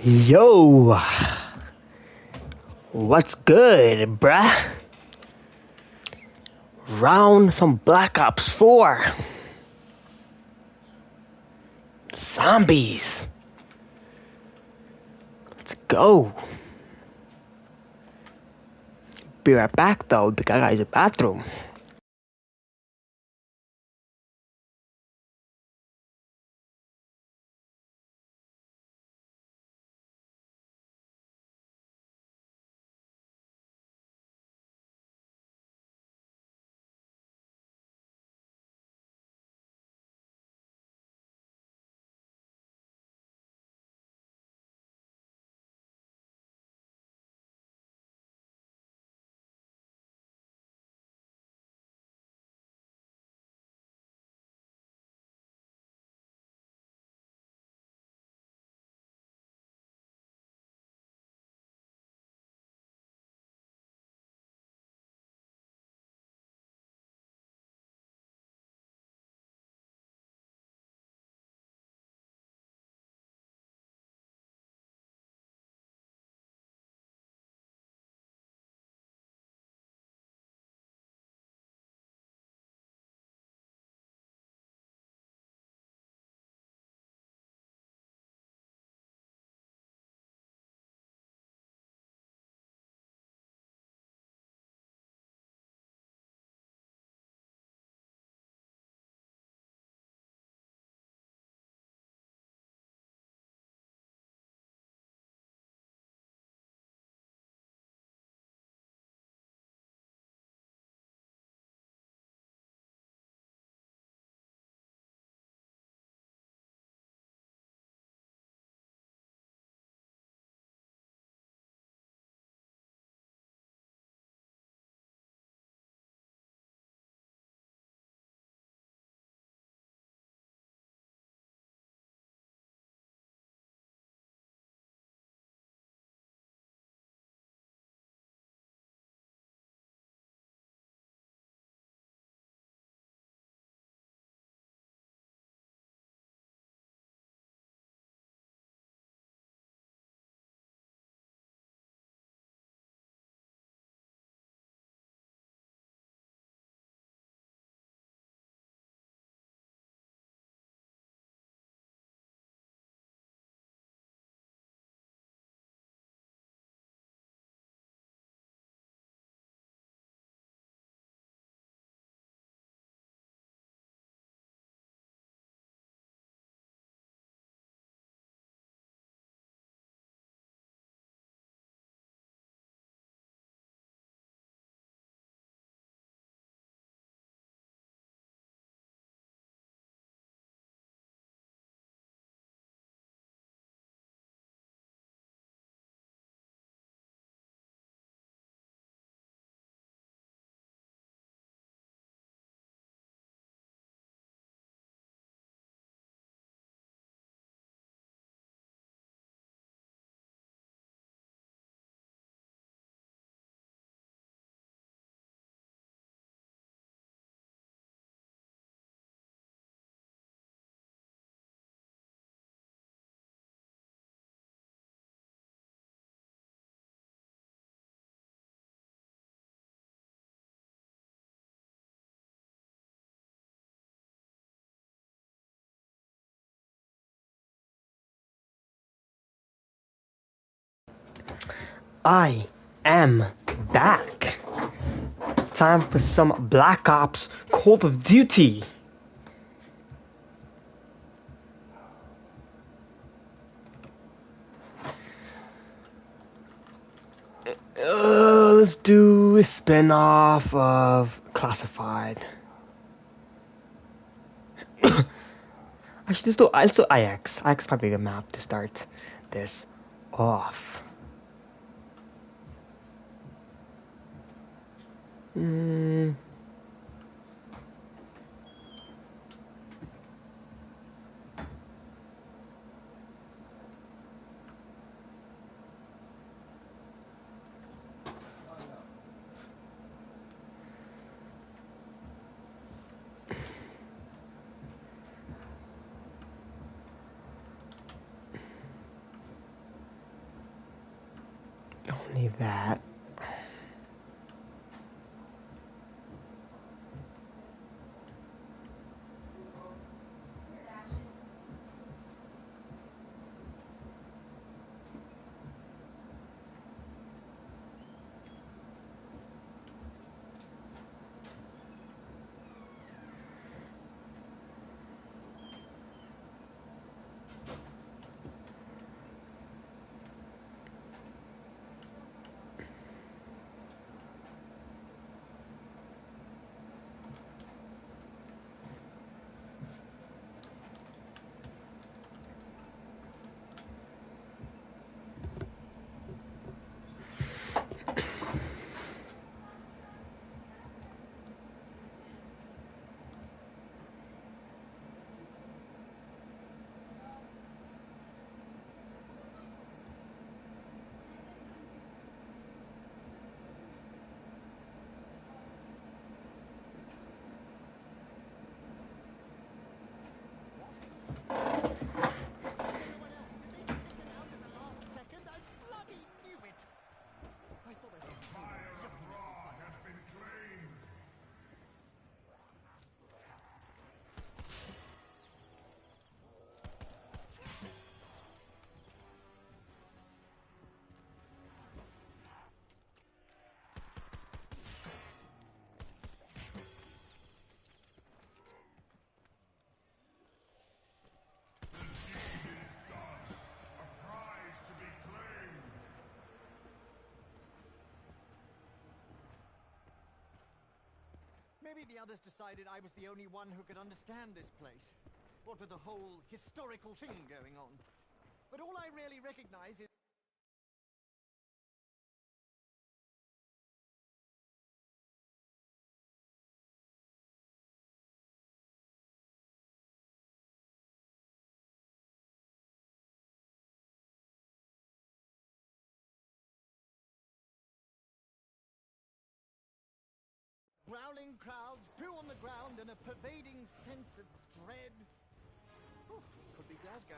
Yo, what's good, bruh? Round some Black Ops 4. Zombies. Let's go. Be right back though, because I gotta use the bathroom. I am back. Time for some Black Ops Call of Duty. Let's do a spin-off of Classified. Actually, let's do IX. IX probably a good map to start this off. say that. Maybe the others decided I was the only one who could understand this place. What with the whole historical thing going on. But all I really recognize is... growling crowds, poo on the ground, and a pervading sense of dread. Ooh, could be Glasgow.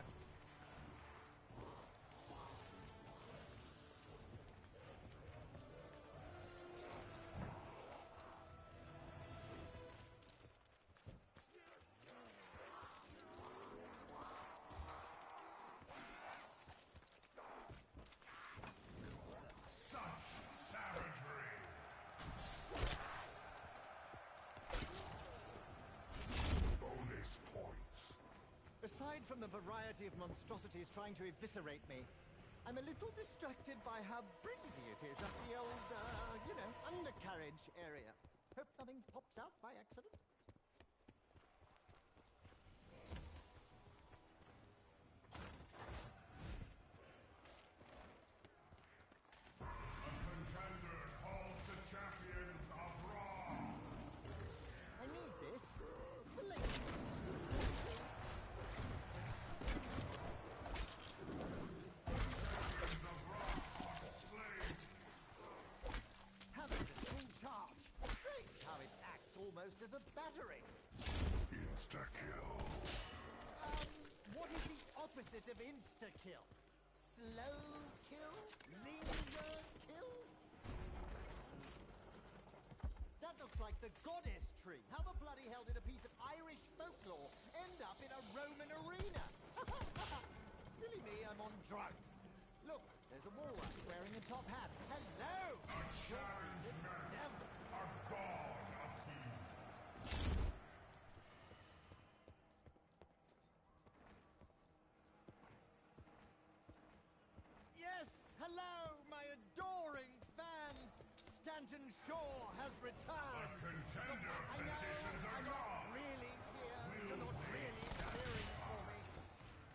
Aside from the variety of monstrosities trying to eviscerate me, I'm a little distracted by how breezy it is up the old, undercarriage area. Hope nothing pops out by accident. A contender calls the champions of Raw. I need this. The lady. Almost as a battery. Insta-kill. What is the opposite of insta-kill? Slow kill? Linger kill? That looks like the goddess tree. How the bloody hell did a piece of Irish folklore end up in a Roman arena? Silly me, I'm on drugs. Look, there's a walrus wearing a top hat. Hello! A challenge match. Are gone appeased. Yes, hello, my adoring fans. Stanton Shaw has returned. A contender I know petitions are I'm not gone. really here. You're not really cheering for me.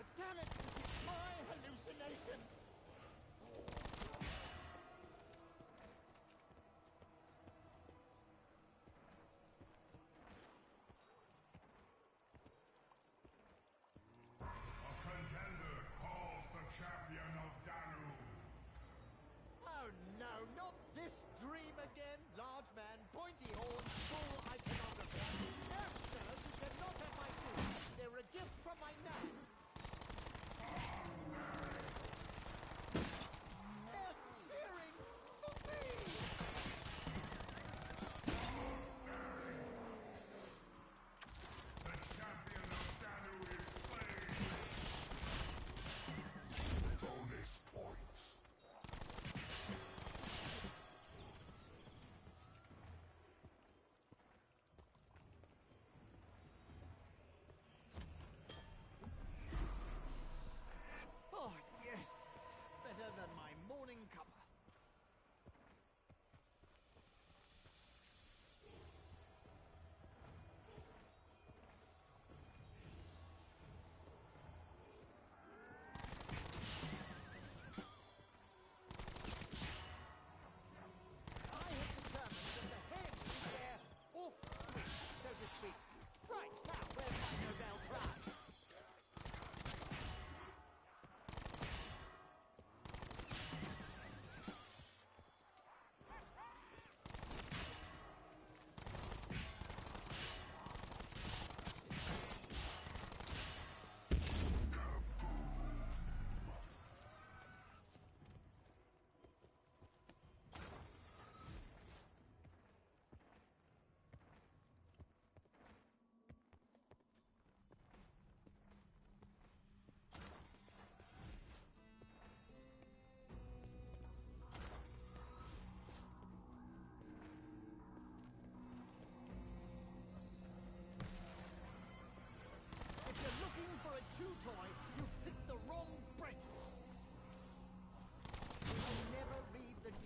But damn it, this is my hallucination. A contender calls the champion of Dalu. Oh no, not this dream again. Large man, pointy horn, full iconography. No,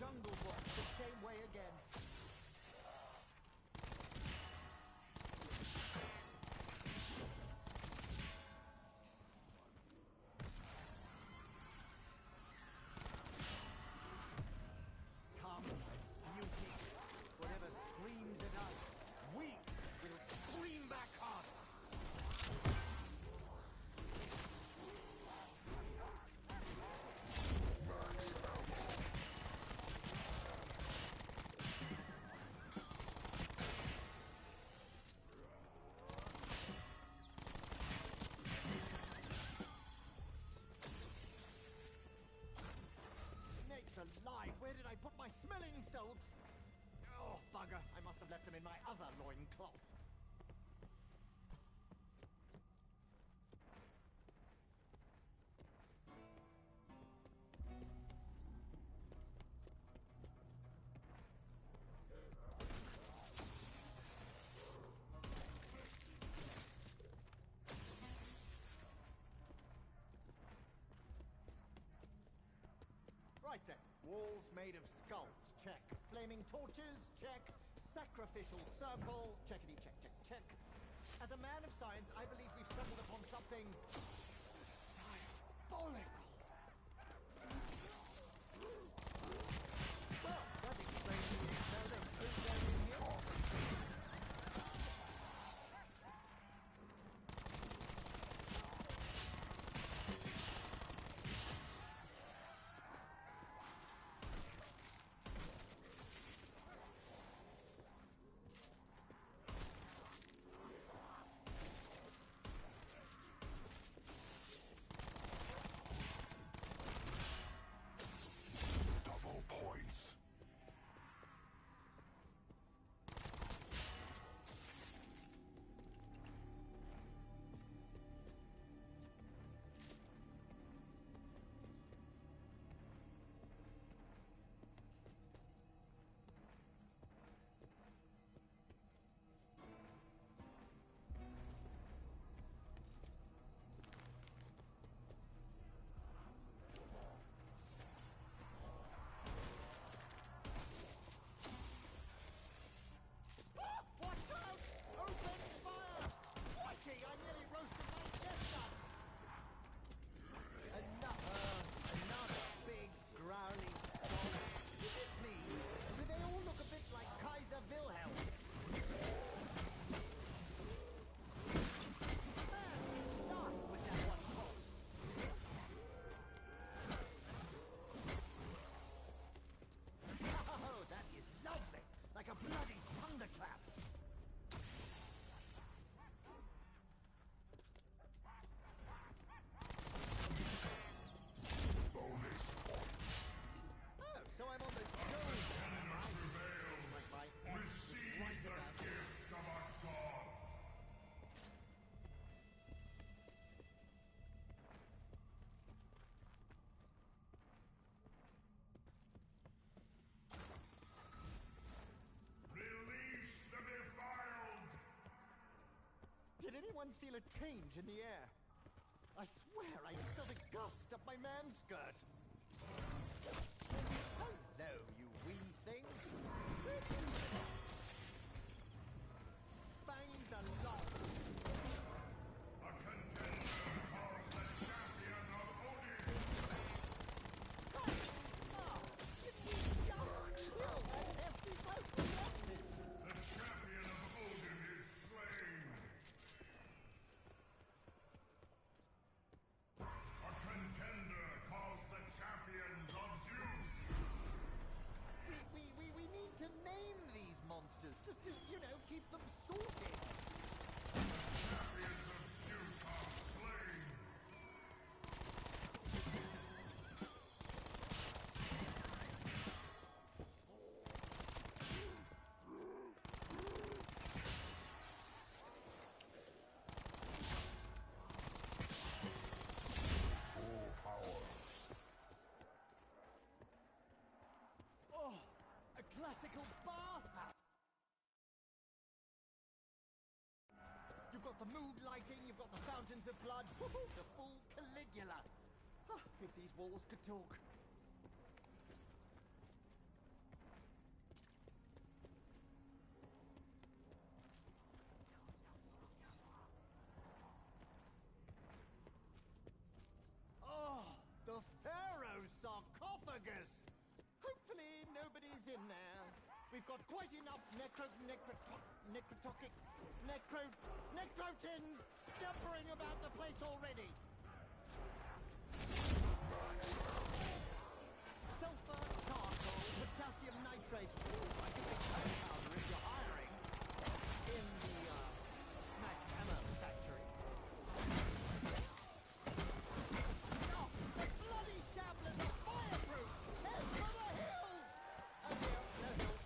Jungle Book the same way again. Come, beauty. Whatever screams at us, we will scream back hard. Snakes alive! Where did I put my smelling salts? Oh, bugger. I must have left them in my other loincloth. Right then. Walls made of skulls, check. Flaming torches, check. Sacrificial circle, checkity check, check, check. As a man of science, I believe we've stumbled upon something diabolical. Well, that explains the amount of food there in here. Double points. Watch out! Open fire! Crikey, I nearly roasted my chestnuts! Another big, growly song. Is it me? Do they all look a bit like Kaiser Wilhelm? Man, die with that one pulse. Oh, that is lovely! Like a bloody thunderclap! Bonus points. Oh, so I'm on the gold. Like my ex was Receive right the about it. gift of a god. Release the defiled. Did anyone feel a change in the air? I swear I just felt a gust up my man's skirt. Hello, you wee thing. Fangs are lost. A contender calls the champion of Odin. Ah, did we just kill that hefty bloke with the axes? The champion of Odin is slain. A contender calls the champions of Zeus. We need to name these monsters just to, you know, keep them sorted. Champions of Zeus are slain. Full power. Oh, a classical bathhouse. You've got the mood lighting, you've got the fountains of blood, the full Caligula. Ah, if these walls could talk. in there. We've got quite enough necrotins scampering about the place already. Sulfur, charcoal, potassium nitrate. Ooh, I can make gunpowder if you're hiring. In the, Max Hammer factory. Oh, the bloody shamblers are fireproof! Head for the hills! Oh dear, no hills.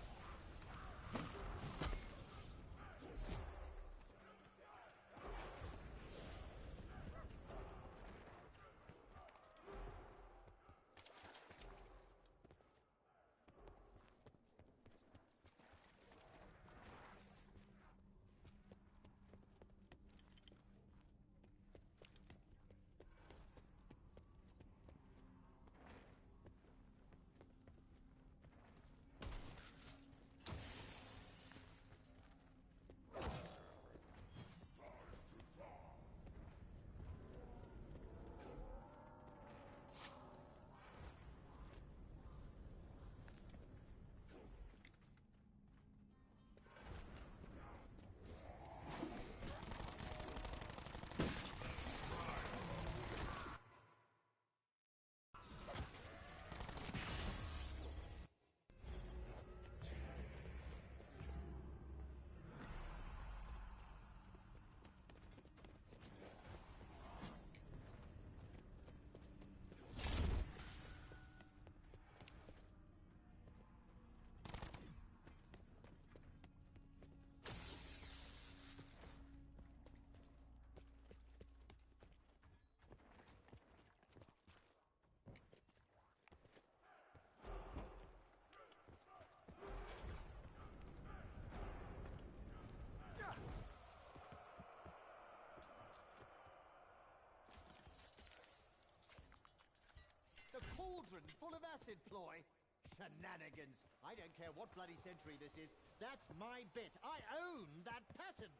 The cauldron full of acid ploy? Shenanigans. I don't care what bloody century this is. That's my bit. I own that patent.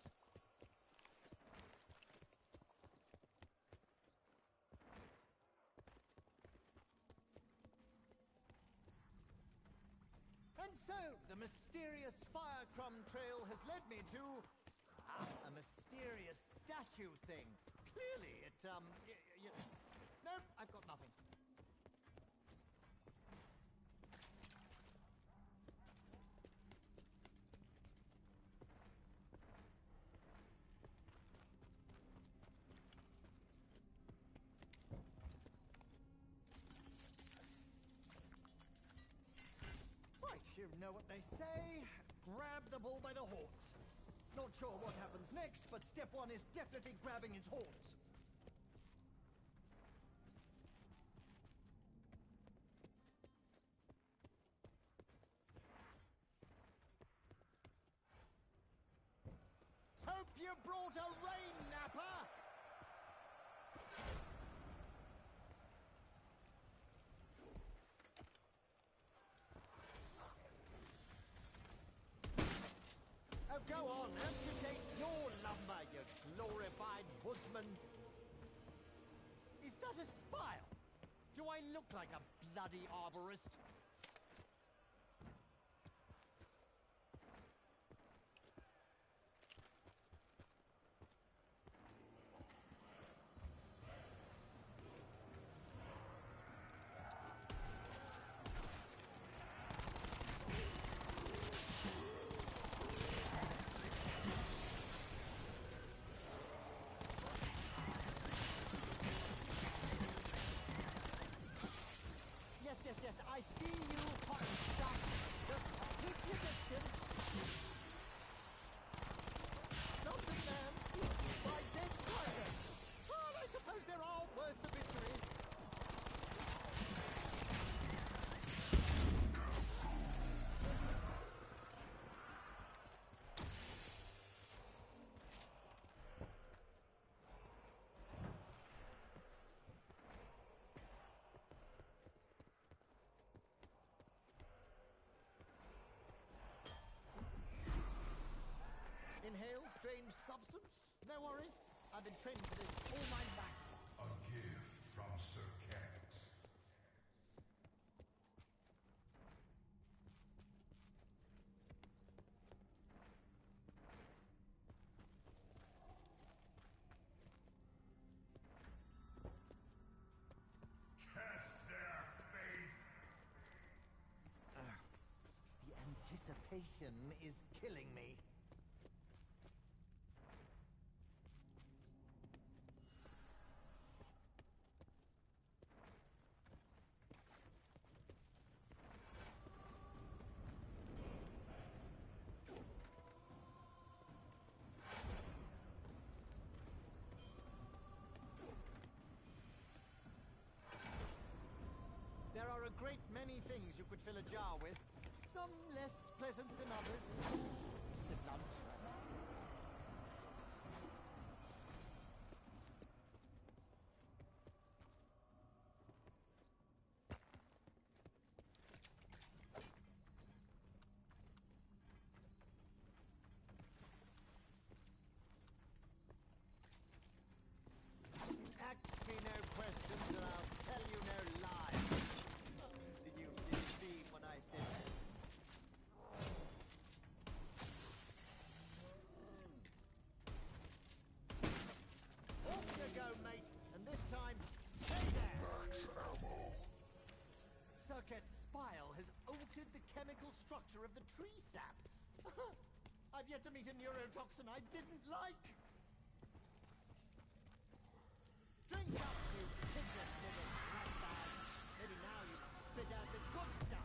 And so, the mysterious fire crumb trail has led me to... a mysterious statue thing. Clearly, it, Nope, I've got nothing. Right, you know what they say. Grab the bull by the horns. Not sure what happens next, but step one is definitely grabbing its horns. Hope you brought a rain napper! Oh, go on, amputate your lumber, you glorified woodsman. Is that a spile? Do I look like a bloody arborist? Yes, I see you, hot stuff. Just keep your distance. Something, man. My dead dragon. Well, I suppose there are worse obituaries. Inhale strange substance? No worries. I've been training for this all my life. A gift from Sir Kent. Inflation is killing me. There are a great many things you could fill a jar with. Some less pleasant than others. Sit lunch. Ask me no questions and I'll tell you no lies. Did you see what I did? Off you go, mate, and this time, stay there! Max ammo. Circuit's spile has altered the chemical structure of the tree sap. I've yet to meet a neurotoxin I didn't like. Drink up, you pigeon little ratbag. Maybe now you spit out the good stuff.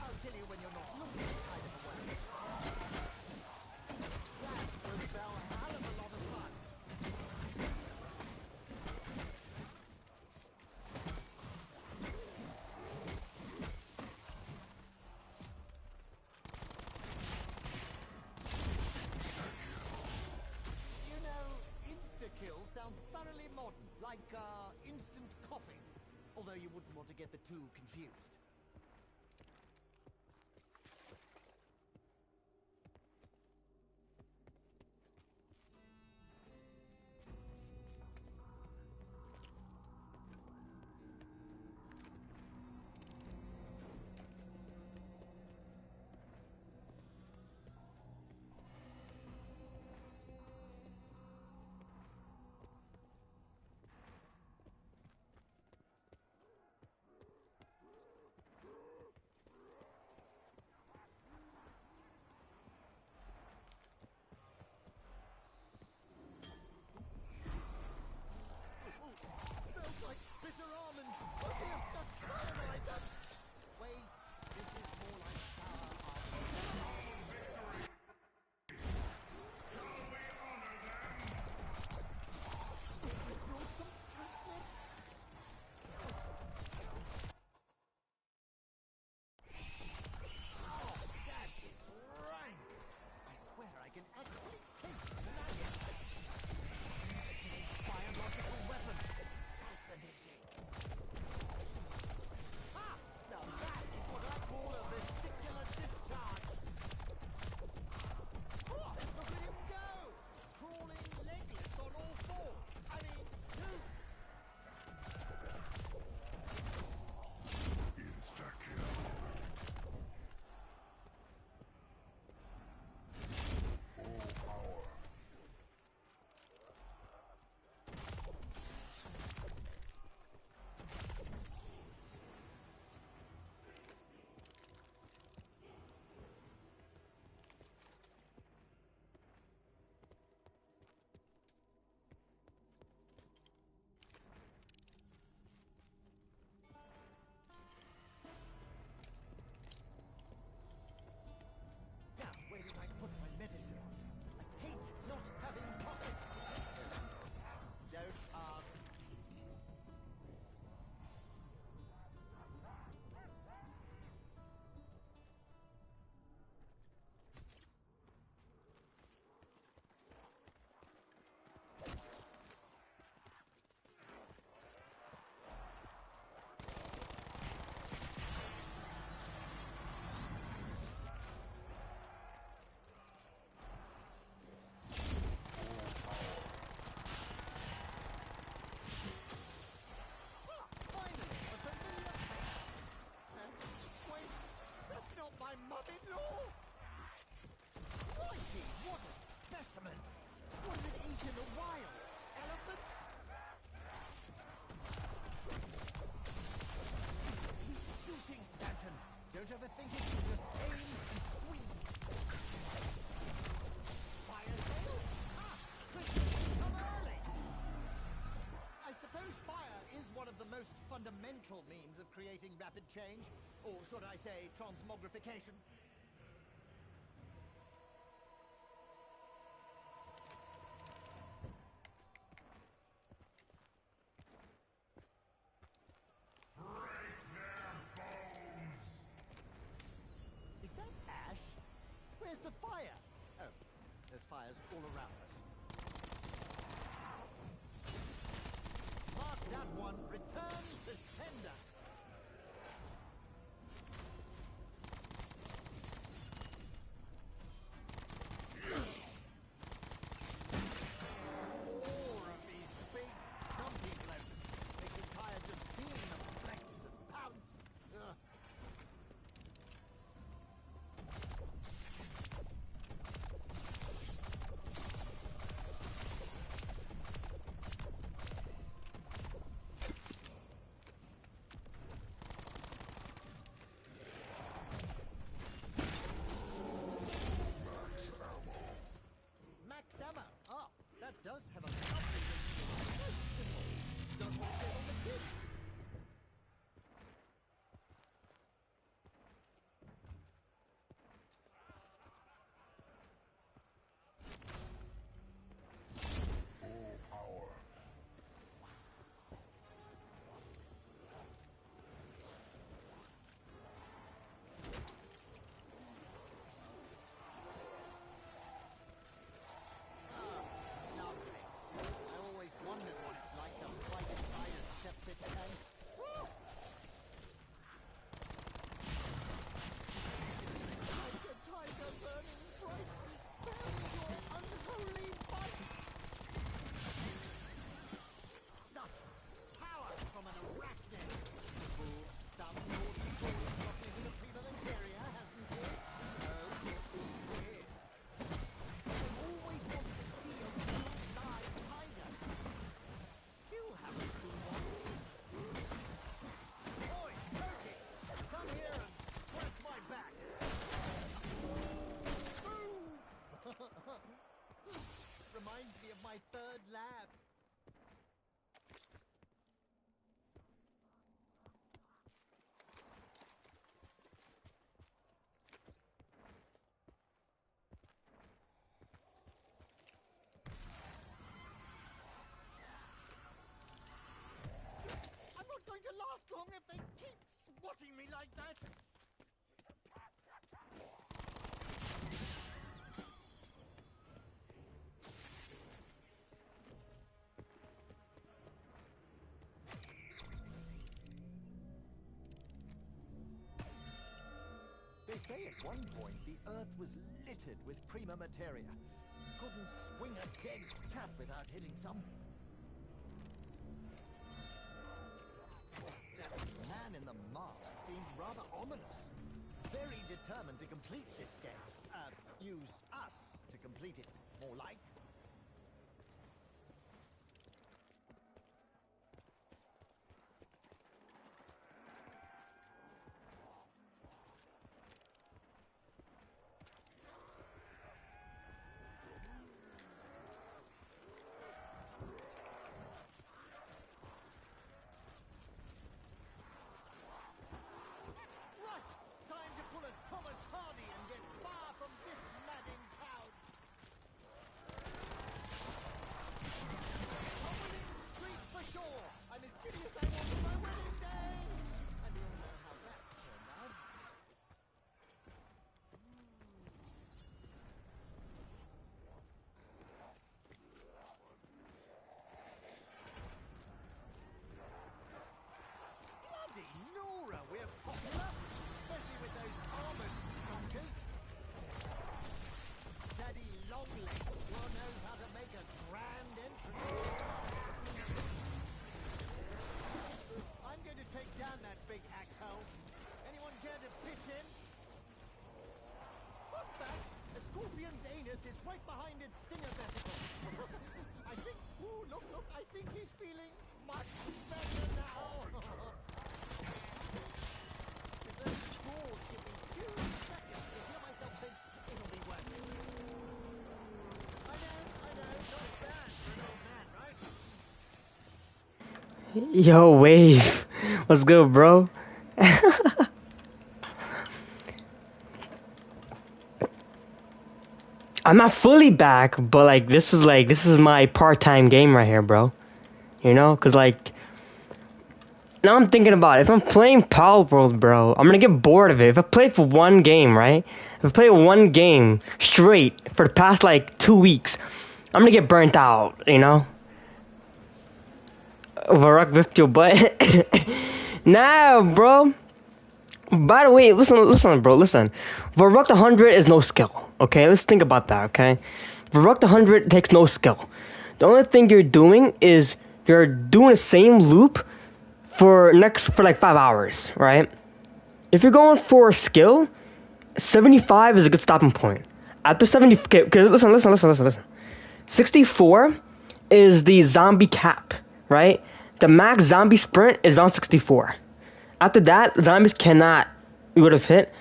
I'll kill you when you're not looking kind of a way. That was a hell of a lot of fun. You know, insta-kill sounds thoroughly modern, like instant coffee. Although you wouldn't want to get the two confused. my mum-in-law! Crikey, what a specimen! What did it eat in the wild? Elephants? He's shooting, Stanton! Don't overthink it, just aim and squeeze! Fire sale? Ah! Christmas, come early! I suppose fire is one of the most fundamental means of creating rapid change, or should I say transmogrification. Break their bones! Is that ash? Where's the fire? Oh, there's fires all around us. Mark that one. Return to sender. More of these big, jumpy blokes. Make me tired just seeing them flex and pounce. Ugh. Max ammo. Ah, that does have a lovely ring to it. So simple. Does what it says on the tin. Full power. Lovely. I always wondered what it's like to fight inside a septic tank. Woo! Like a tiger burning bright, spare me your unholy bite! Such power from an arachnid! Fool, some naughty fool got into the prima materia, hasn't he? Oh, weird. I've always wanted to see a real live tiger. Still haven't seen one. Oi, Turkey! Come here and scratch my back! Boo! Reminds me of my third lab. I'm not going to last long if they keep swatting me like that. They say at one point the Earth was littered with prima materia. Couldn't swing a dead cat without hitting some. That man in the mask seemed rather ominous. Very determined to complete this game. Use us to complete it, more like. Right! Time to pull a Thomas Hardy and get far from this madding crowd. blinded stinger vesicle. I think, ooh, look, I think he's feeling much better now. If those scores give me 2 seconds to heal myself, then it'll be worth it. I know, not bad for an old man, right? Yo, Wave. What's good, bro? I'm not fully back, but like this is my part-time game right here, bro. You know, cause like now I'm thinking about it. If I'm playing Power World, bro, I'm gonna get bored of it. If I play for one game, right? If I play one game straight for the past like 2 weeks, I'm gonna get burnt out. You know. Varrock whipped your butt. Nah, bro. By the way, listen, bro, listen. Varrock 100 is no skill. Okay, let's think about that. Okay, Varrock 100 takes no skill. The only thing you're doing is you're doing the same loop for like 5 hours, right? If you're going for a skill, 75 is a good stopping point. After 70, okay, listen. 64 is the zombie cap, right? The max zombie sprint is around 64. After that, zombies cannot would have hit.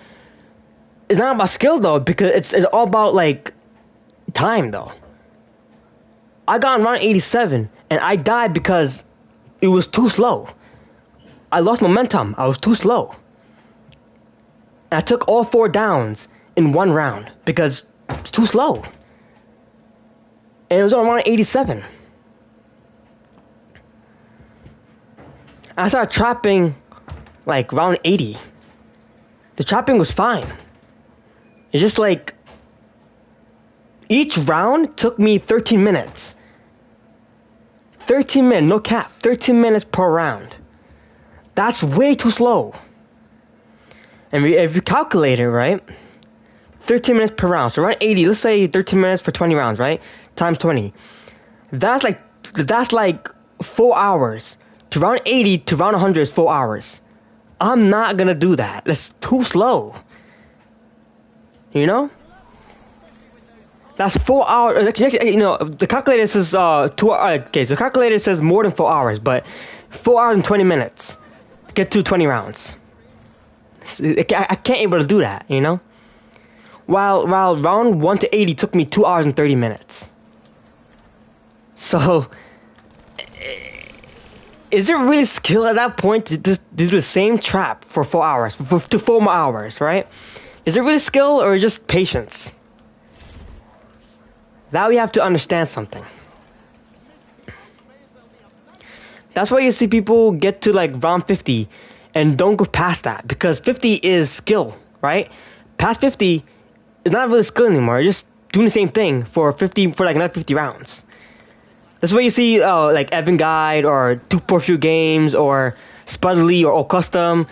It's not about skill though, because it's all about like time though. I got around 87 and I died because it was too slow. I lost momentum. I was too slow. And I took all 4 downs in 1 round because it's too slow. And it was around 87. I started trapping like round 80. The trapping was fine. It's just like each round took me 13 minutes. 13 minutes, no cap. 13 minutes per round. That's way too slow. And if you calculate it, right? 13 minutes per round. So around 80, let's say 13 minutes for 20 rounds, right? Times 20. That's like 4 hours. To round 80 to round 100 is 4 hours. I'm not gonna do that. That's too slow. You know? That's 4 hours. You know, the calculator says 2 hours. Okay, so the calculator says more than 4 hours, but 4 hours and 20 minutes to get to 20 rounds. I can't able to do that, you know? While round 1 to 80 took me 2 hours and 30 minutes. So, is it really skill at that point to just do the same trap for 4 hours, to 4 more hours, right? Is it really skill or just patience? That we have to understand something. That's why you see people get to like round 50 and don't go past that, because 50 is skill, right? Past 50 is not really skill anymore. You're just doing the same thing for like another 50 rounds. That's why you see like Evan Guide or 2 Games or Spudley or Custom.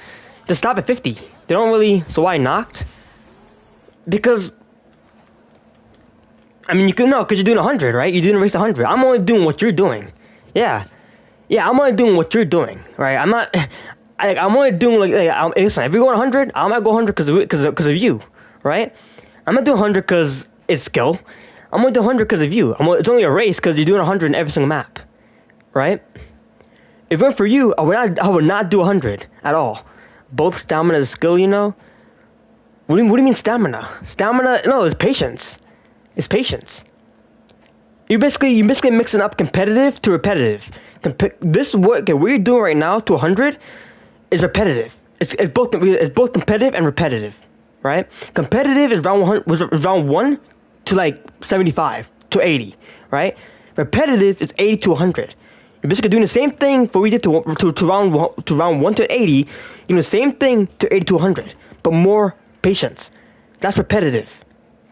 They stop at 50. They don't really. So why knocked? Because I mean, you can know, because you're doing 100, right? You're doing a race 100. I'm only doing what you're doing. Yeah, I'm only doing what you're doing, right? I'm not. I'm only doing listen, if we go 100, I might go 100 because of you, right? I'm not doing 100 because it's skill. I'm only doing 100 because of you. It's only a race because you're doing 100 in every single map, right? If it went for you, I would not do 100 at all. Both stamina and skill, you know. What do you mean stamina? Stamina, no, it's patience. It's patience. You're basically mixing up competitive to repetitive. What you're doing right now to 100 is repetitive. It's both competitive and repetitive, right? Competitive is round 1 to like 75 to 80, right? Repetitive is 80 to 100. You're basically doing the same thing for we did to round 1 to 80. You're doing the same thing to 80 to 100, but more patience. That's repetitive.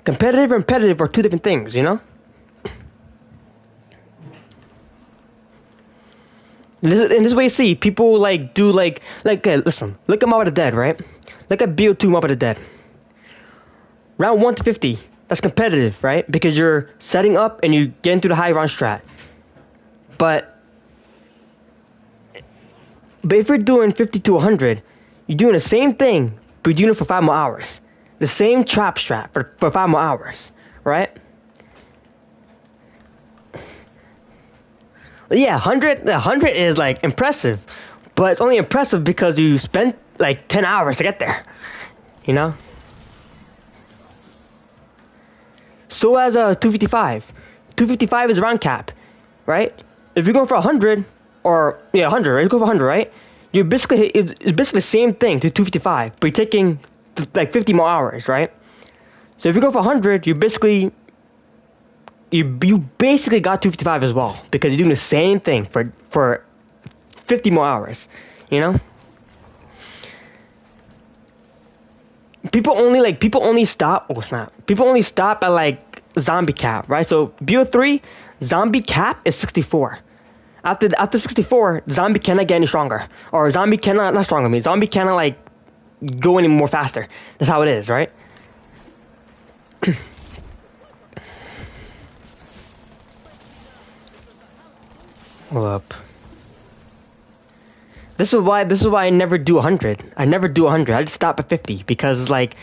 Competitive and repetitive are 2 different things, you know? In this way, you see people do okay, listen, look at Mob of the Dead, right? Look at BO2 Mob of the Dead. Round 1 to 50, that's competitive, right? Because you're setting up and you get into the high round strat. But if you're doing 50 to 100, you're doing the same thing, but you're doing it for 5 more hours. The same trap strat for 5 more hours, right? Yeah, 100 is like impressive, but it's only impressive because you spent like 10 hours to get there. You know. So as a 255, 255 is round cap, right? If you're going for 100, or yeah, 100, right? You go for 100, right? You're basically it's basically the same thing to 255, but you're taking like 50 more hours, right? So if you go for 100, you basically got 255 as well because you're doing the same thing for 50 more hours, you know. People only stop. Oh snap! People only stop at like zombie cap, right? So BO3 zombie cap is 64. After 64, zombie cannot get any stronger, or zombie cannot not stronger. I mean, zombie cannot like go any more faster. That's how it is, right? Hold up. This is why I never do 100. I never do 100. I just stop at 50 because like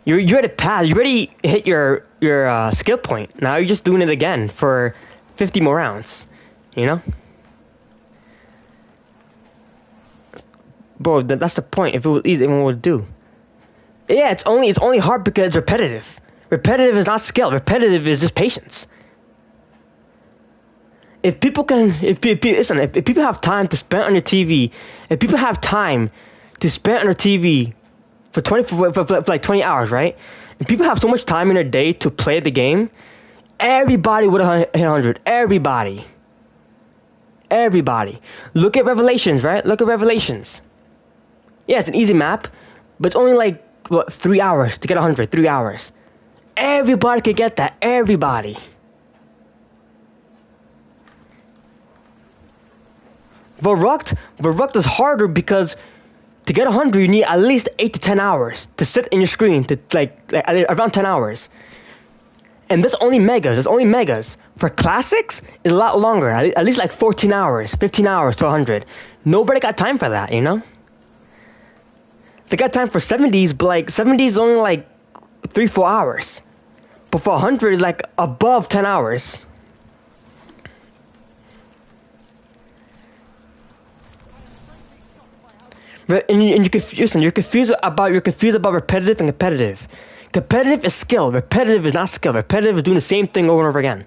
you're at a pass. You already hit your skill point. Now you're just doing it again for 50 more rounds. You know? Bro, that's the point. If it was easy, everyone would do. Yeah, it's only hard because it's repetitive. Repetitive is not skill. Repetitive is just patience. If people have time to spend on your TV, if people have time to spend on their TV for like 20 hours, right? If people have so much time in their day to play the game, everybody would have hit 100. Everybody. Look at Revelations, right? Look at Revelations. Yeah, it's an easy map, but it's only like, 3 hours to get 100. 3 hours. Everybody could get that. Everybody. Verruct is harder because to get 100 you need at least 8 to 10 hours to sit in your screen to like around 10 hours. And that's only megas. That's only megas. For classics, it's a lot longer. At least like 14 hours, 15 hours to 100. Nobody got time for that, you know? They got time for 70s, but like 70s is only like 3-4 hours. But for 100 is like above 10 hours. And you're confused about repetitive and competitive. Competitive is skill. Repetitive is not skill. Repetitive is doing the same thing over and over again.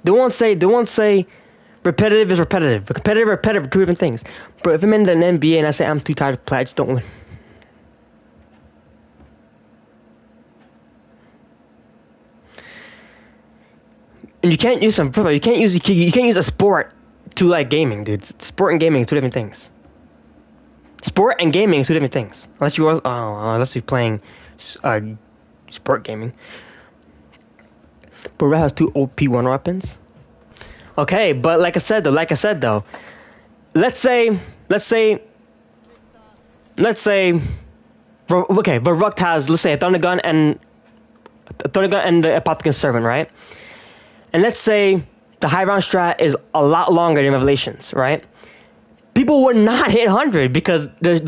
They won't say repetitive is repetitive. Repetitive, two different things. But if I'm in the NBA and I say I'm too tired to play, I just don't win. And you can't use you can't use a sport to like gaming, dude. Sport and gaming is two different things. Sport and gaming is two different things. Unless you're playing sport gaming. But Red has 2 OP one weapons. Okay, but like I said though, let's say Verruct has, let's say, a thunder gun and the Apothicon Servant, right? And let's say the high round strat is a lot longer than Revelations, right? People would not hit 100 because the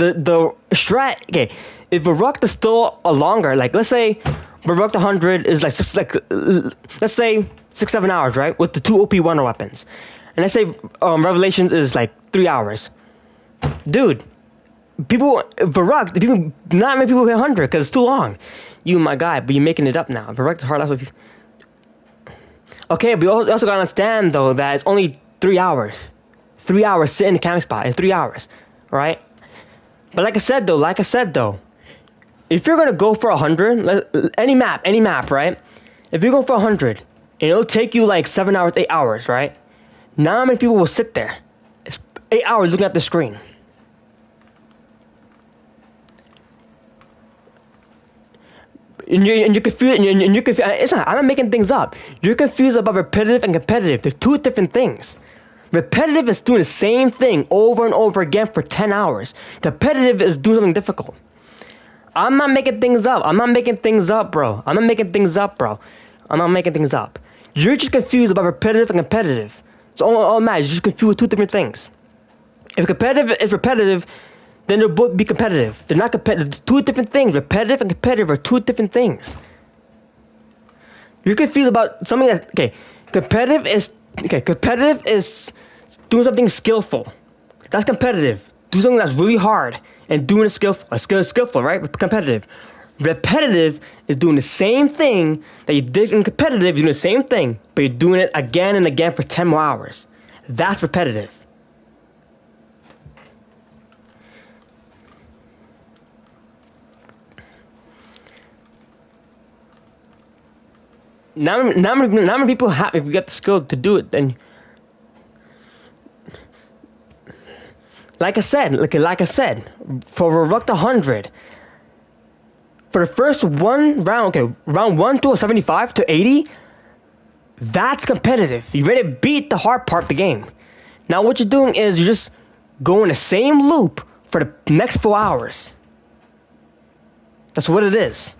strat. Okay, if Verruct is still a longer, like let's say Verruct 100 is let's say 6-7 hours, right? With the 2 OP wonder weapons, and let's say Revelations is like 3 hours. Dude, Verruct, not many people hit 100 because it's too long. You my guy, but you're making it up now. Verruct is hard. That's what you. Okay, but you also gotta understand though that it's only 3 hours. 3 hours sitting in the camping spot. It's 3 hours, right? But like I said though, if you're gonna go for 100, any map, right? If you're going for 100, and it'll take you like 7 hours, 8 hours, right? Not many people will sit there. It's 8 hours looking at the screen. And you're confused. I'm not making things up. You're confused about repetitive and competitive. They're two different things. Repetitive is doing the same thing over and over again for 10 hours. Competitive is doing something difficult. I'm not making things up. Bro. You're just confused about repetitive and competitive. So all matters. You're just confused with two different things. If competitive is repetitive, then they'll both be competitive. They're not competitive. Two different things. Repetitive and competitive are two different things. You can feel about something that competitive is doing something skillful. That's competitive. Do something that's really hard and doing it skillful. Skillful, right? Competitive. Repetitive is doing the same thing that you did in competitive. You're doing the same thing, but you're doing it again and again for 10 more hours. That's repetitive. Not many people have. If you got the skill to do it, then, like I said, for Verruct 100, for the first one round, round 1 to 75 to 80, that's competitive. You ready to beat the hard part of the game. Now what you're doing is you're just going the same loop for the next 4 hours. That's what it is.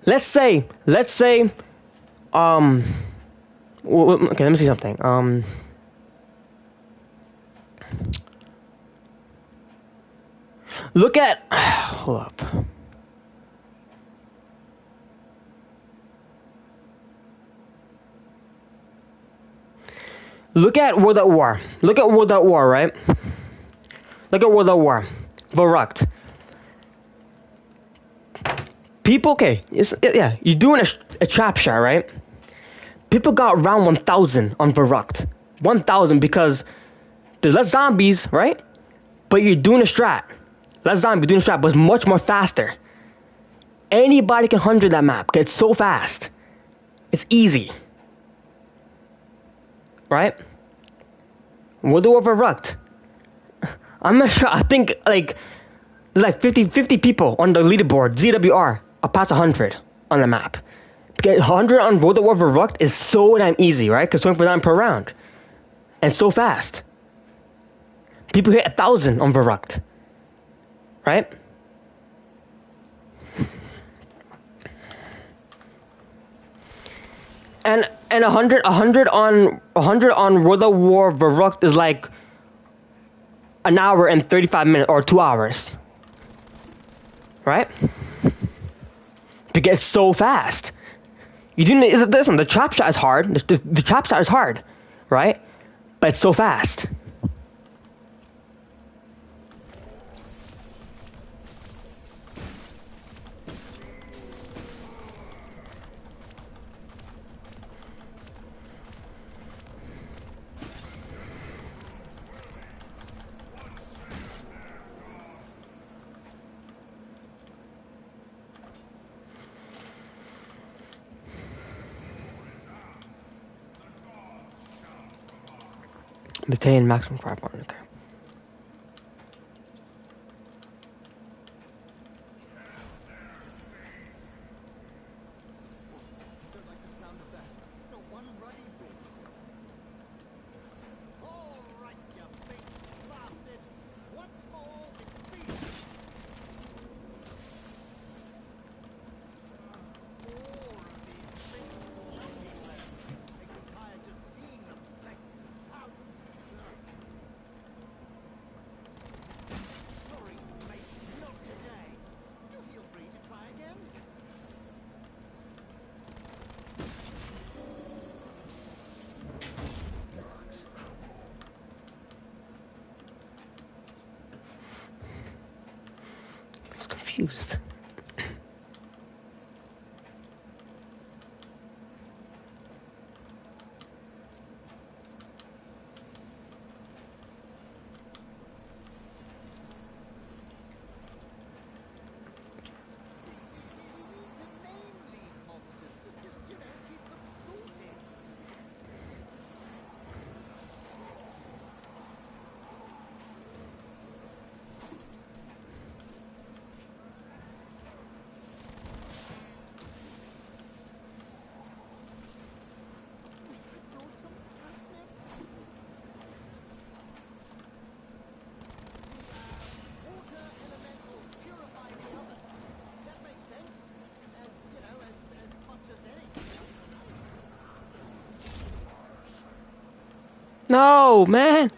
Let's say, okay, let me see something. Look at, hold up. Look at World at War. Look at World at War, right? Look at World at War. Verruct. People, you're doing a trap shot, right? People got around 1,000 on Verruct. 1,000 because there's less zombies, right? But you're doing a strat. Less zombies doing a strat, but it's much more faster. Anybody can 100 that map. It's so fast. It's easy. Right? World at War Verruct. I'm not sure. I think there's like 50 people on the leaderboard, ZWR, are past 100 on the map. Because 100 on World at War Verruct is so damn easy, right? Because 20% per round. And so fast. People hit 1,000 on Verruct. Right? And 100 on World at War Verruct is like an hour and 35 minutes or 2 hours. Right? Because it's so fast. You do listen, the trap shot is hard. The trap shot is hard, right? But it's so fast. Retain maximum 500. Okay. Don't like the sound of that. Not one ruddy bit. All right, you big bastard. Once more, it's me. More of these big zombie left. Make me tired just seeing them flex and pounce. Sorry, mate, not today. Do feel free to try again. I was confused. We need to name these monsters just to, keep them sorted. No, man.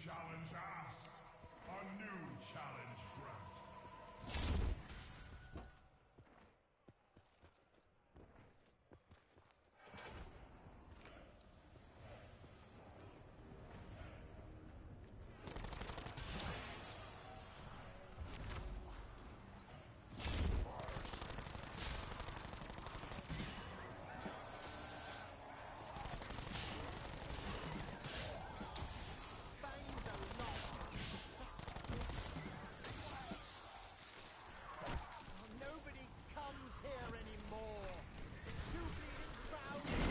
Challenge asked, a new challenge granted. Nobody comes here anymore. It's too bleeding crowded.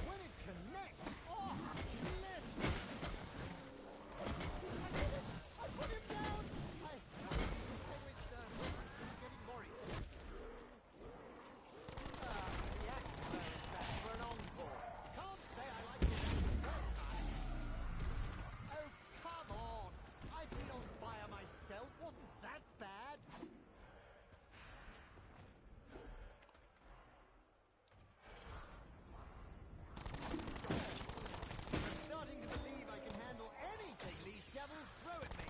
When it connects, oh, bliss! I did it! I put him down! I was getting worried. The axe for an encore. Can't say I like it the first time. Oh, come on! I've been on fire myself. Wasn't that bad? I'm starting to believe I can handle anything these devils throw at me.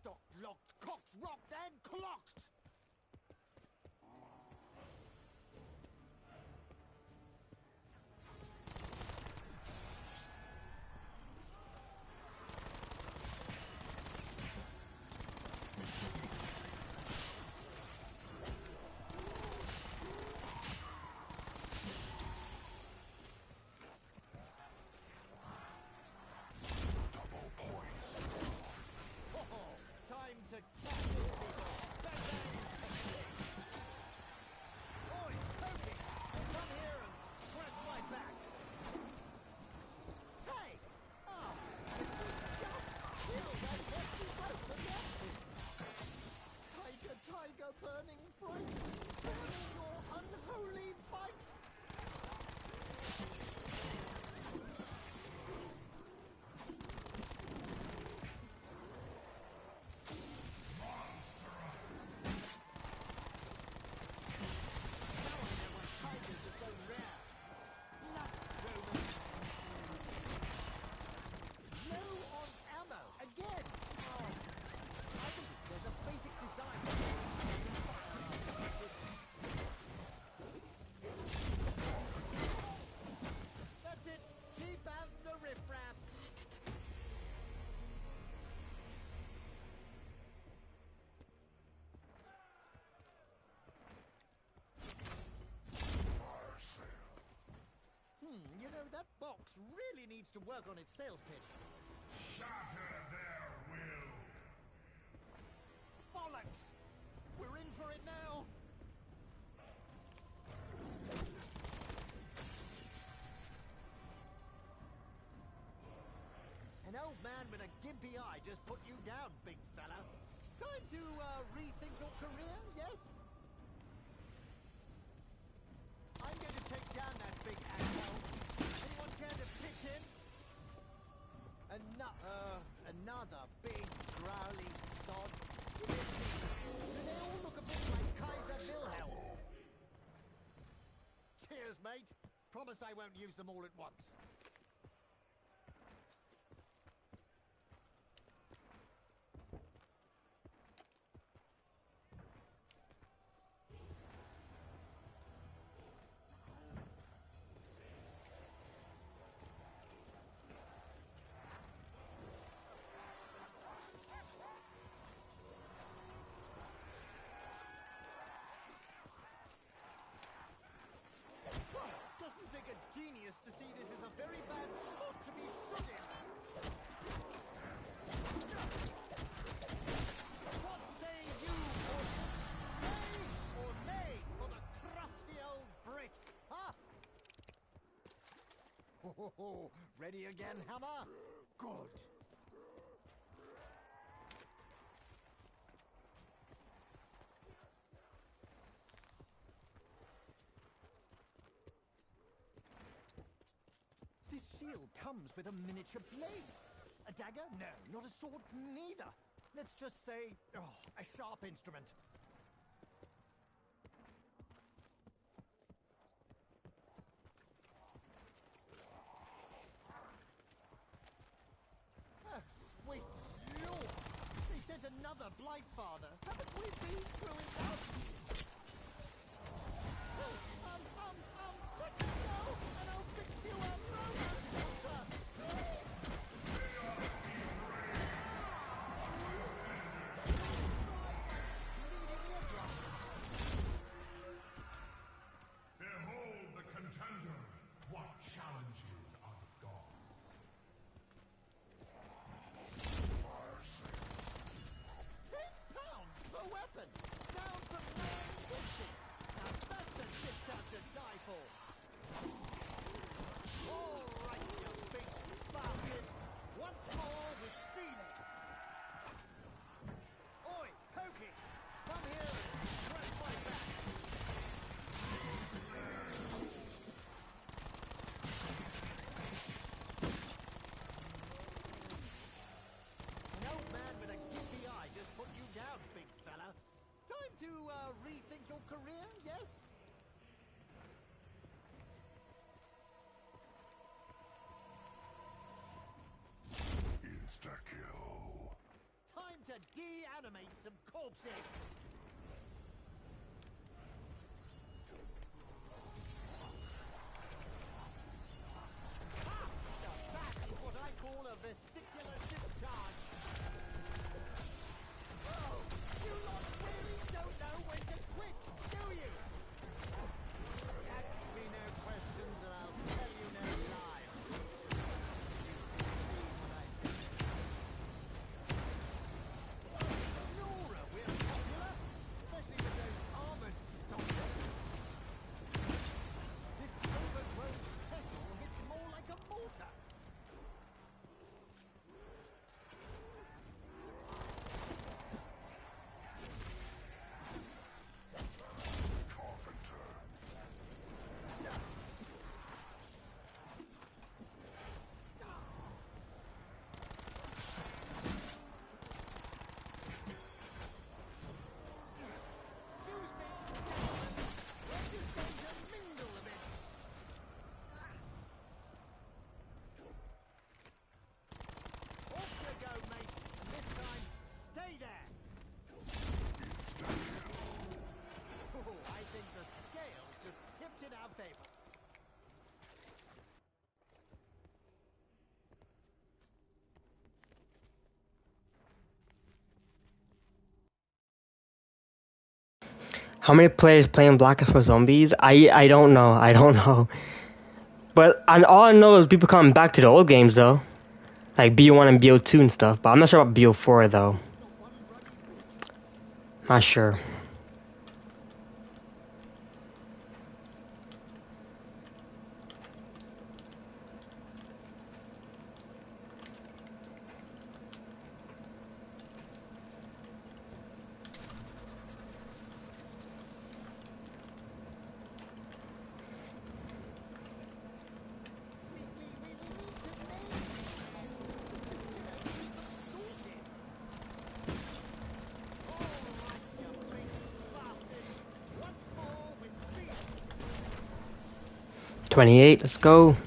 Stocked, locked, cocked, rocked, and clocked! Double points. Oh, time to catch it, people! really needs to work on its sales pitch. Shatter their will. Bollocks! We're in for it now. An old man with a gimpy eye just put you down, big fella. Time to rethink your career, yes? I'm going to take down that big asshole. Anyone care to pitch in? Another big growly sod. Do they all look a bit like Kaiser Wilhelm? Cheers, mate. Promise I won't use them all at once. Doesn't take a genius to see this is a very bad spot to be stood in. What say you, audience? Nay or nay for the crusty old Brit? Huh? Ho, ready again, Hammer? Good. This shield comes with a miniature blade. A dagger? No. Not a sword? Neither. Let's just say, a sharp instrument. Oh, sweet Lord! They sent another Blight Father. Haven't we been through enough? Quick, go, and I'll fix you up, Roman water. Behold the contender. What challenges are gone? £10 per weapon, down from £9.50. Now that's a discount to die for. All right, you big bastard. Once more with feeling. Oi, Pokey, come here and scratch my back. An old man with a gimpy eye just put you down, big fella. Time to rethink your career, yes? Insta-kill. Time to de-animate some corpses. Ha! Now that is what I call a vesicular discharge. Oh, you lot really don't know when to quit, do you? Ask me no questions and I'll tell you no lies. See what I think. Nora, we're popular, especially with those armored stompers. This overgrown pestle hits more like a mortar. Carpenter. Excuse me, gentlemen. We're just going to mingle a bit. Off you go, mate. And this time, stay there. Oh, I think the scales just tipped in our favor. How many players playing Black Ops 4 Zombies? I don't know. I don't know. But all I know is people coming back to the old games though, like BO1 and BO2 and stuff. But I'm not sure about BO4 though. Not sure. $28. Let's go.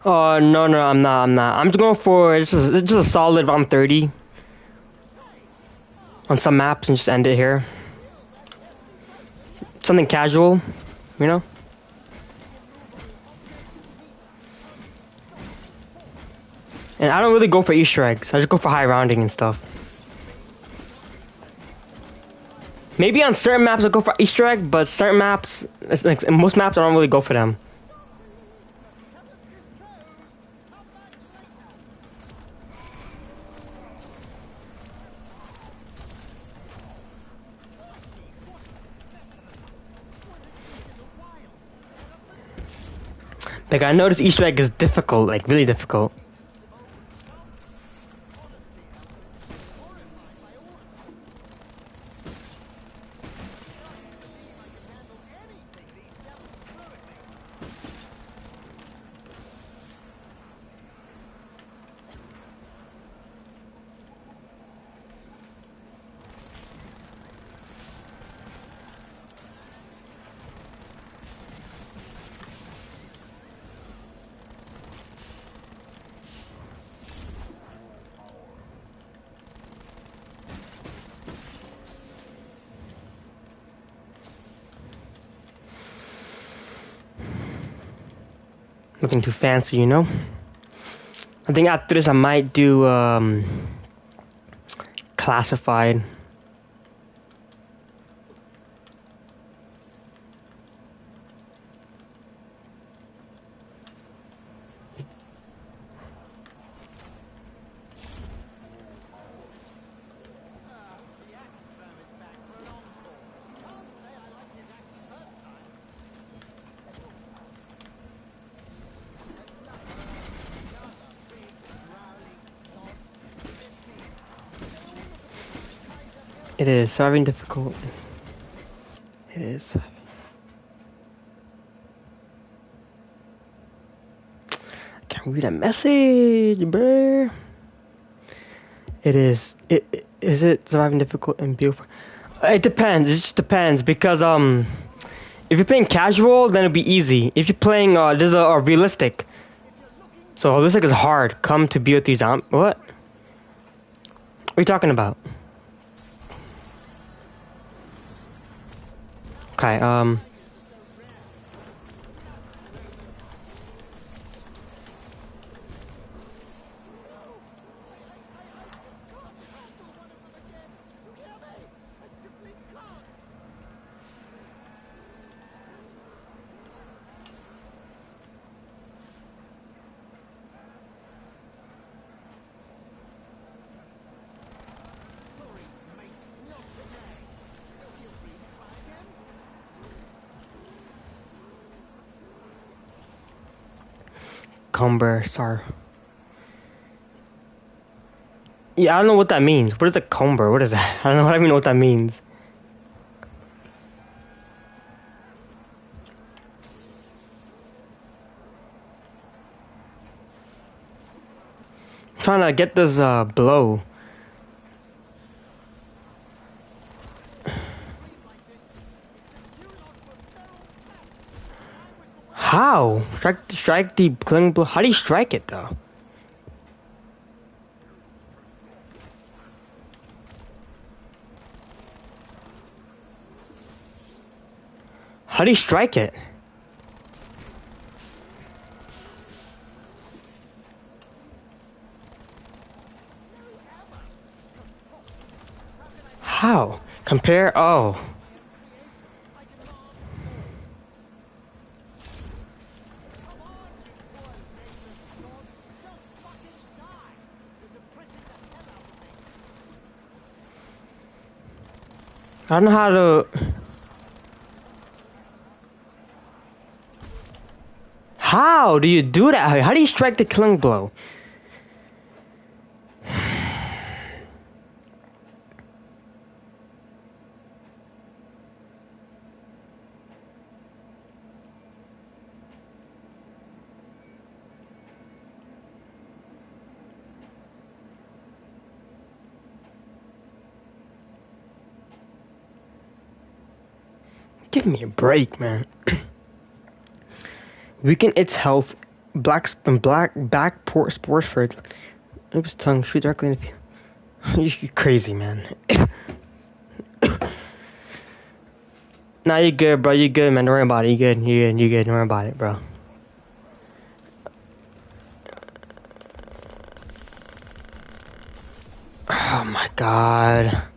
Oh no, I'm not. I'm just going for it's just a solid round 30 on some maps and just end it here. Something casual, you know. And I don't really go for Easter eggs. I just go for high rounding and stuff. Maybe on certain maps I go for Easter egg, but certain maps, like most maps, I don't really go for them. Like I noticed Easter egg is difficult, like really difficult. Nothing too fancy, you know. I think after this I might do classified. It is surviving difficult. It is. I can't read that message, bruh. It is. Is it surviving difficult and beautiful? It depends. It just depends because if you're playing casual, then it'll be easy. If you're playing this is a realistic. So realistic is hard. Come to BO3 zombie. What? What are you talking about? Okay, Comber, sorry. Yeah, I don't know what that means. What is a comber? What is that? I don't even know what that means. I'm trying to get this blow. How? Strike the cling blow. How do you strike it though? How do you strike it? How? Compare? Oh. I don't know how to... How do you do that? How do you strike the killing blow? Give me a break, man. Weaken its health. Back port Sportsford. Oops, tongue. Shoot directly in the field. You're crazy, man. Nah, you good, bro. You good, man. Don't worry about it. You good. You good. You good. Don't worry about it, bro. Oh my god.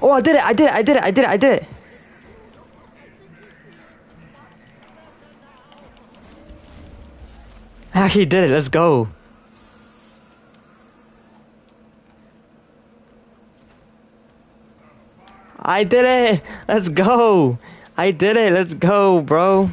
Oh, I did it. I did it. I did it. I did it. I did it. I actually did it. Let's go. I did it. Let's go. I did it. Let's go, bro.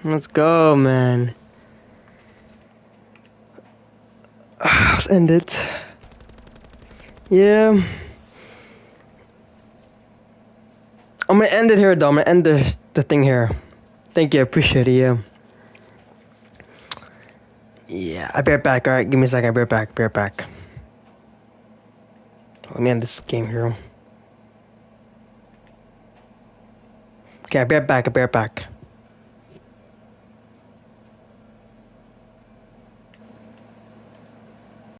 Let's go, man. Let's end it. Yeah. I'm gonna end it here, though. I'm gonna end the thing here. Thank you. I appreciate it. Yeah. Yeah. I'll be right back. All right. Give me a second. I'll be right back. Be right back. Let me end this game here. Okay. I'll be right back. I'll be right back.